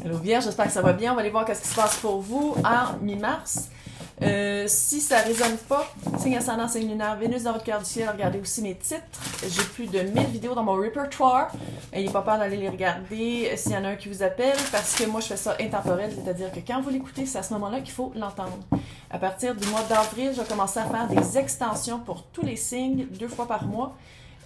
Hello Vierge, j'espère que ça va bien. On va aller voir ce qui se passe pour vous en mi-mars. Si ça ne résonne pas, signe ascendant, signe lunaire, Vénus dans votre cœur du ciel, regardez aussi mes titres. J'ai plus de 1000 vidéos dans mon répertoire. N'ayez pas peur d'aller les regarder s'il y en a un qui vous appelle, parce que moi je fais ça intemporel, c'est-à-dire que quand vous l'écoutez, c'est à ce moment-là qu'il faut l'entendre. À partir du mois d'avril, je vais commencer à faire des extensions pour tous les signes, 2 fois par mois.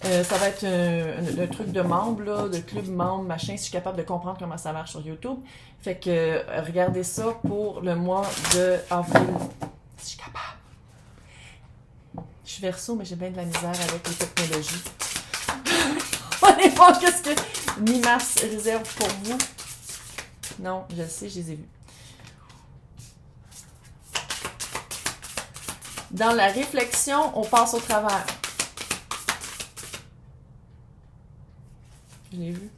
Ça va être le truc de membre, là, de club membre, machin, si je suis capable de comprendre comment ça marche sur YouTube. Fait que regardez ça pour le mois d'avril, si je suis capable. Je suis Verseau, mais j'ai bien de la misère avec les technologies. On va voir qu'est-ce que mi-mars réserve pour vous. Non, je le sais, je les ai vus. Dans la réflexion, on passe au travers. Je l'ai vu.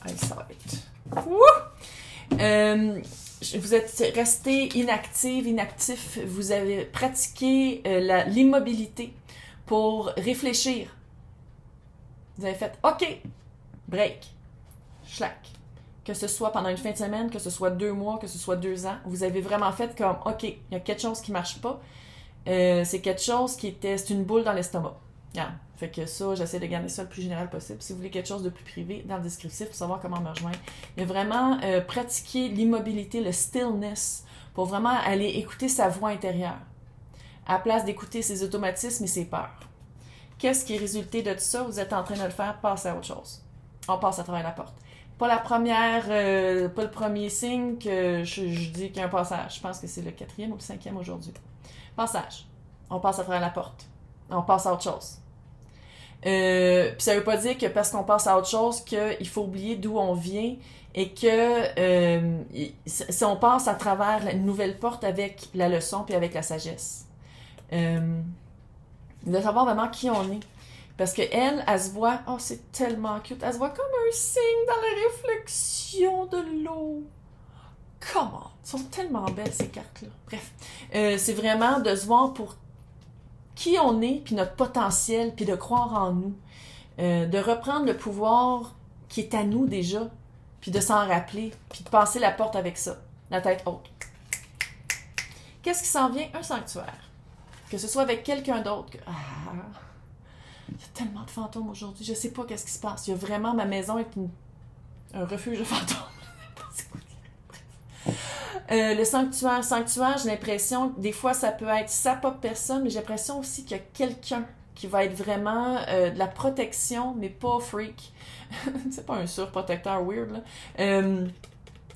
I saw it. Vous êtes resté inactif. Vous avez pratiqué l'immobilité pour réfléchir. Vous avez fait OK, break, schlack. Que ce soit pendant une fin de semaine, que ce soit 2 mois, que ce soit 2 ans, vous avez vraiment fait comme OK, il y a quelque chose qui ne marche pas. C'est quelque chose c'est une boule dans l'estomac. Yeah. Fait que ça, j'essaie de garder ça le plus général possible. Si vous voulez quelque chose de plus privé, dans le descriptif pour savoir comment me rejoindre. Il y a vraiment pratiquer l'immobilité, le stillness, pour vraiment aller écouter sa voix intérieure, à la place d'écouter ses automatismes et ses peurs. Qu'est-ce qui est résulté de tout ça? Vous êtes en train de le faire passer à autre chose. On passe à travers la porte. Pas la première, pas le premier signe que je dis qu'il y a un passage. Je pense que c'est le 4e ou le 5e aujourd'hui. Passage. On passe à travers la porte. On passe à autre chose. Puis ça veut pas dire que parce qu'on passe à autre chose qu'il faut oublier d'où on vient et que si on passe à travers une nouvelle porte avec la leçon puis avec la sagesse. De savoir vraiment qui on est. Parce qu'elle se voit, oh c'est tellement cute, elle se voit comme un signe dans la réflexion de l'eau. Comment? Elles sont tellement belles ces cartes-là. Bref, c'est vraiment de se voir pour qui on est, puis notre potentiel, puis de croire en nous. De reprendre le pouvoir qui est à nous déjà, puis de s'en rappeler, puis de passer la porte avec ça, la tête haute. Qu'est-ce qui s'en vient? Un sanctuaire. Que ce soit avec quelqu'un d'autre. Il y a tellement de fantômes aujourd'hui, je sais pas qu'est-ce qui se passe. Il y a vraiment, ma maison est un refuge de fantômes. Le sanctuaire, j'ai l'impression que des fois ça peut être sa propre personne, mais j'ai l'impression aussi qu'il y a quelqu'un qui va être vraiment de la protection, mais pas freak. C'est pas un surprotecteur weird, là.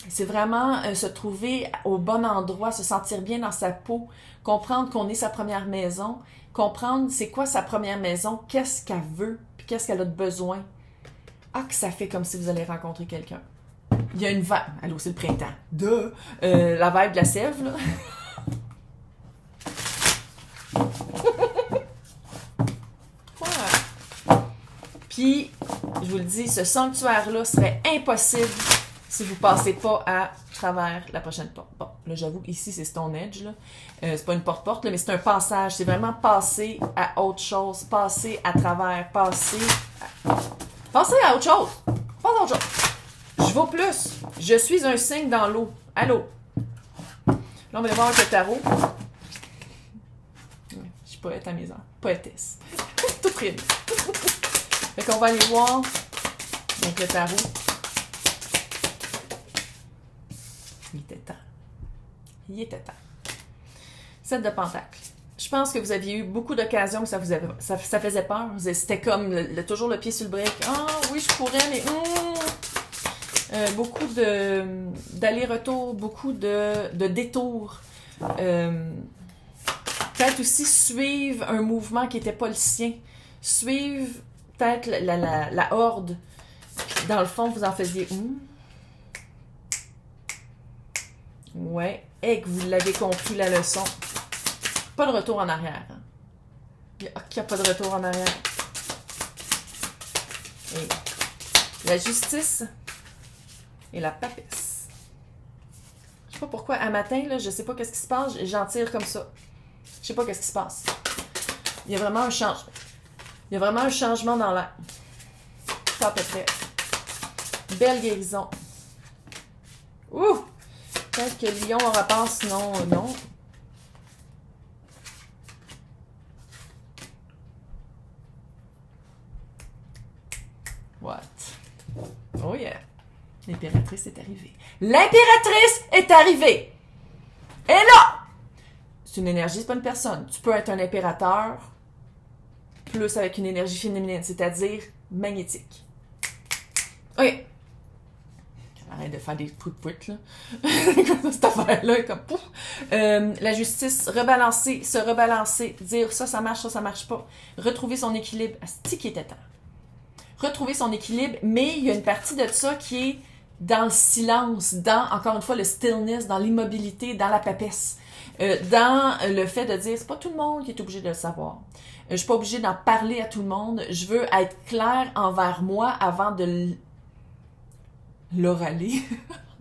C'est vraiment se trouver au bon endroit, se sentir bien dans sa peau, comprendre qu'on est sa première maison, comprendre c'est quoi sa première maison, qu'est-ce qu'elle veut, puis qu'est-ce qu'elle a de besoin. Ah, que ça fait comme si vous allez rencontrer quelqu'un. Il y a une vibe. Allô, c'est le printemps. La vibe de la sève, là. Voilà. Puis, je vous le dis, ce sanctuaire-là serait impossible si vous ne passez pas à travers la prochaine porte. Bon, là, j'avoue ici, c'est Stonehenge, là. C'est pas une porte-porte, là, mais c'est un passage. C'est vraiment passer à autre chose, passer à travers, passer à autre chose. Passe à autre chose. Je vaux plus. Je suis un signe dans l'eau. Allô? Là, on va aller voir avec le tarot. Je suis poète à mes heures. Poétesse. Tout près. Fait qu'on va aller voir avec le tarot. Il était temps. Il était temps. 7 de pentacles. Je pense que vous aviez eu beaucoup d'occasions, mais ça faisait peur. C'était comme toujours le pied sur le break. Ah oui, je pourrais, mais... beaucoup d'aller-retour, beaucoup de détours. Peut-être aussi suivre un mouvement qui n'était pas le sien. Suivre peut-être la horde. Dans le fond, vous en faisiez... Ouais. Et que vous l'avez compris, la leçon. Pas de retour en arrière. Hein. Il n'y a pas de retour en arrière. Et la justice... et la papesse. Je sais pas pourquoi, à matin, là, je sais pas qu'est-ce qui se passe, j'en tire comme ça. Je sais pas qu'est-ce qui se passe. Il y a vraiment un changement. Il y a vraiment un changement dans l'air. Ça à peu près. Belle guérison. Ouh! Peut-être que Lion aura rapport, sinon non. What? Oh yeah! L'impératrice est arrivée. L'impératrice est arrivée! Et là! C'est une énergie, c'est pas une personne. Tu peux être un impérateur, plus avec une énergie féminine, c'est-à-dire magnétique. OK. Arrête de faire des pouit-pouit, là. Cette affaire-là est comme pouf. La justice, rebalancer, se rebalancer, dire ça marche pas. Retrouver son équilibre. Asti qui était temps. Retrouver son équilibre, mais il y a une partie de ça qui est dans le silence, dans, encore une fois, le stillness, dans l'immobilité, dans la papesse. Dans le fait de dire, c'est pas tout le monde qui est obligé de le savoir. Je suis pas obligée d'en parler à tout le monde. Je veux être claire envers moi avant de l'oraler,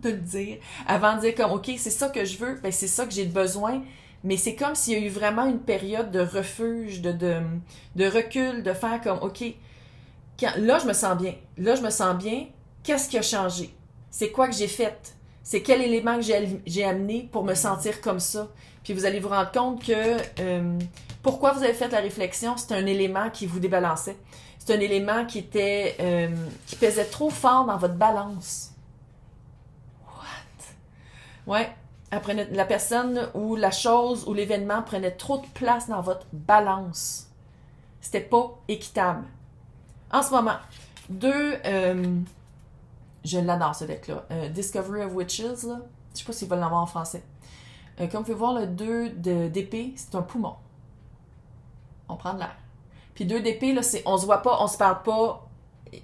de le dire, avant de dire comme, OK, c'est ça que je veux, ben c'est ça que j'ai besoin, mais c'est comme s'il y a eu vraiment une période de refuge, de recul, de faire comme, OK, là, je me sens bien. Là, je me sens bien. Qu'est-ce qui a changé? C'est quoi que j'ai fait? C'est quel élément que j'ai amené pour me sentir comme ça? Puis vous allez vous rendre compte que pourquoi vous avez fait la réflexion, c'est un élément qui vous débalançait. C'est un élément qui pesait trop fort dans votre balance. What? Ouais. Après, la personne ou la chose ou l'événement prenait trop de place dans votre balance. C'était pas équitable. En ce moment, je l'adore ce deck-là. Discovery of Witches, là. Je sais pas s'ils veulent l'avoir en français. Comme vous pouvez voir, le 2 d'épée, c'est un poumon. On prend de l'air. Puis 2 d'épée, là, on se voit pas, on se parle pas.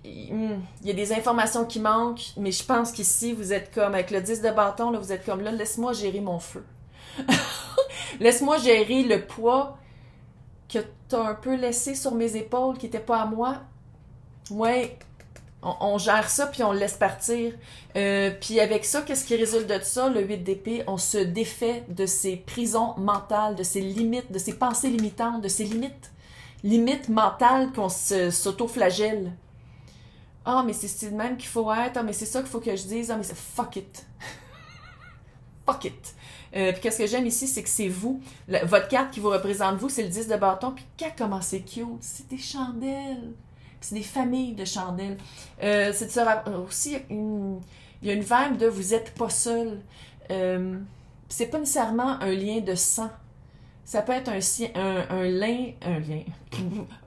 Il y a des informations qui manquent, mais je pense qu'ici, vous êtes comme, avec le 10 de bâton, là, vous êtes comme, là, laisse-moi gérer mon feu. Laisse-moi gérer le poids que t'as un peu laissé sur mes épaules, qui était pas à moi. Ouais, on gère ça, puis on le laisse partir. Puis avec ça, qu'est-ce qui résulte de ça? Le 8 d'épée, on se défait de ses prisons mentales, de ses limites, de ses pensées limitantes, de ses limites mentales qu'on s'auto-flagelle. Ah, mais c'est le même qu'il faut être. Ah, mais c'est ça qu'il faut que je dise. Ah, mais c'est fuck it. Fuck it. Puis qu'est-ce que j'aime ici, c'est que c'est vous. Votre carte qui vous représente vous, c'est le 10 de bâton. Puis comment c'est cute. C'est des chandelles. Puis c'est des familles de chandelles. C'est de se aussi, il y a une vibe de vous êtes pas seul. C'est pas nécessairement un lien de sang. Ça peut être un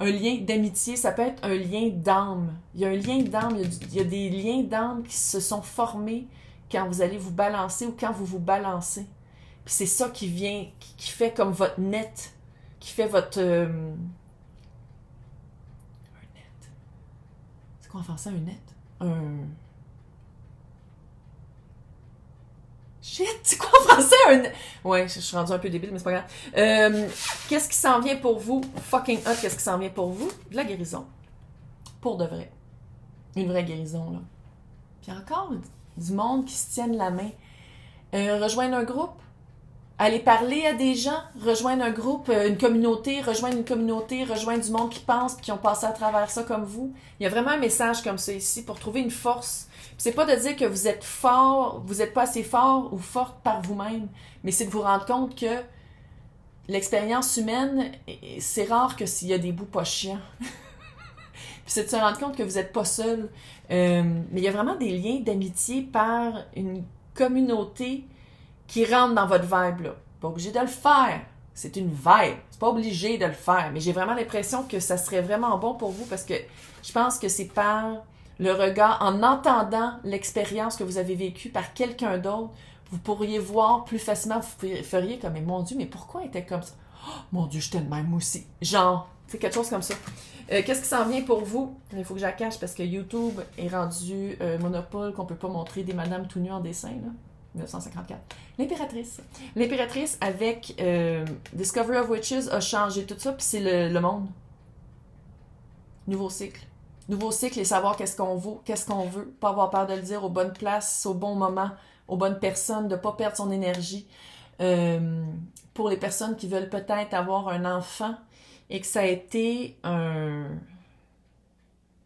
lien d'amitié, ça peut être un lien d'âme. Il y a un lien d'âme, il y a des liens d'âme qui se sont formés quand vous allez vous balancer ou quand vous vous balancez. Puis c'est ça qui vient, qui fait comme votre net, qui fait votre... un net. C'est quoi en français, un net? Shit, c'est quoi en français un... Ouais, je suis rendue un peu débile, mais c'est pas grave. Qu'est-ce qui s'en vient pour vous? Fucking hot, qu'est-ce qui s'en vient pour vous? De la guérison. Pour de vrai. Une vraie guérison, là. Puis encore du monde qui se tienne la main. Rejoindre un groupe. Aller parler à des gens. Rejoindre un groupe, une communauté. Rejoindre du monde qui pense et qui ont passé à travers ça comme vous. Il y a vraiment un message comme ça ici pour trouver une force. C'est pas de dire que vous êtes fort, vous êtes pas assez fort ou forte par vous-même, mais c'est de vous rendre compte que l'expérience humaine, c'est rare que s'il y a des bouts pas chiants. Puis c'est de se rendre compte que vous êtes pas seul. Mais il y a vraiment des liens d'amitié par une communauté qui rentre dans votre vibe, là. Pas obligé de le faire. C'est une vibe. C'est pas obligé de le faire. Mais j'ai vraiment l'impression que ça serait vraiment bon pour vous parce que je pense que c'est par le regard, en entendant l'expérience que vous avez vécue par quelqu'un d'autre, vous pourriez voir plus facilement, vous feriez comme, mais mon Dieu, mais pourquoi elle était comme ça? Oh, mon Dieu, j'étais de même aussi. Genre, c'est quelque chose comme ça. Qu'est-ce qui s'en vient pour vous? Il faut que je la cache parce que YouTube est rendu monopole qu'on peut pas montrer des madames tout nues en dessin, là. 1954. L'impératrice. L'impératrice avec Discovery of Witches a changé tout ça, puis c'est le monde. Nouveau cycle. Nouveau cycle et savoir qu'est-ce qu'on vaut, qu'est-ce qu'on veut, pas avoir peur de le dire aux bonnes places, au bon moment, aux bonnes personnes, de pas perdre son énergie. Pour les personnes qui veulent peut-être avoir un enfant et que ça a été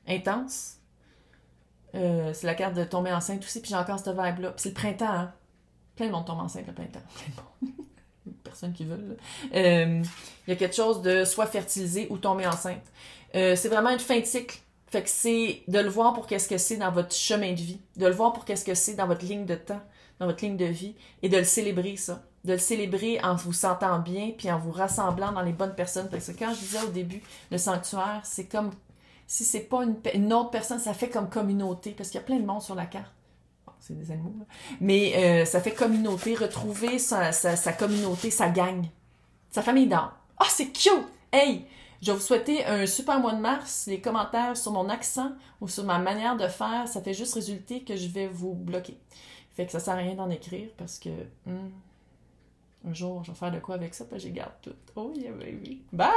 intense, C'est la carte de tomber enceinte aussi, puis j'ai encore cette vibe-là. Puis c'est le printemps, hein. Plein de monde tombe enceinte le printemps. Plein de monde. Personne qui veut, là. Il y a quelque chose de soit fertiliser ou tomber enceinte. C'est vraiment une fin de cycle. Fait que c'est de le voir pour qu'est-ce que c'est dans votre chemin de vie, de le voir pour qu'est-ce que c'est dans votre ligne de temps, dans votre ligne de vie, et de le célébrer, ça. De le célébrer en vous sentant bien, puis en vous rassemblant dans les bonnes personnes. Parce que quand je disais au début, le sanctuaire, c'est comme, si c'est pas une autre personne, ça fait comme communauté, parce qu'il y a plein de monde sur la carte. Bon, c'est des animaux, là. Mais ça fait communauté, retrouver sa communauté, sa gang, sa famille d'âme. Ah, c'est cute! Hey! Je vais vous souhaiter un super mois de mars. Les commentaires sur mon accent ou sur ma manière de faire, ça fait juste résulter que je vais vous bloquer. Fait que ça sert à rien d'en écrire parce que un jour, je vais faire de quoi avec ça, puis je garde tout. Oh yeah, baby. Bye!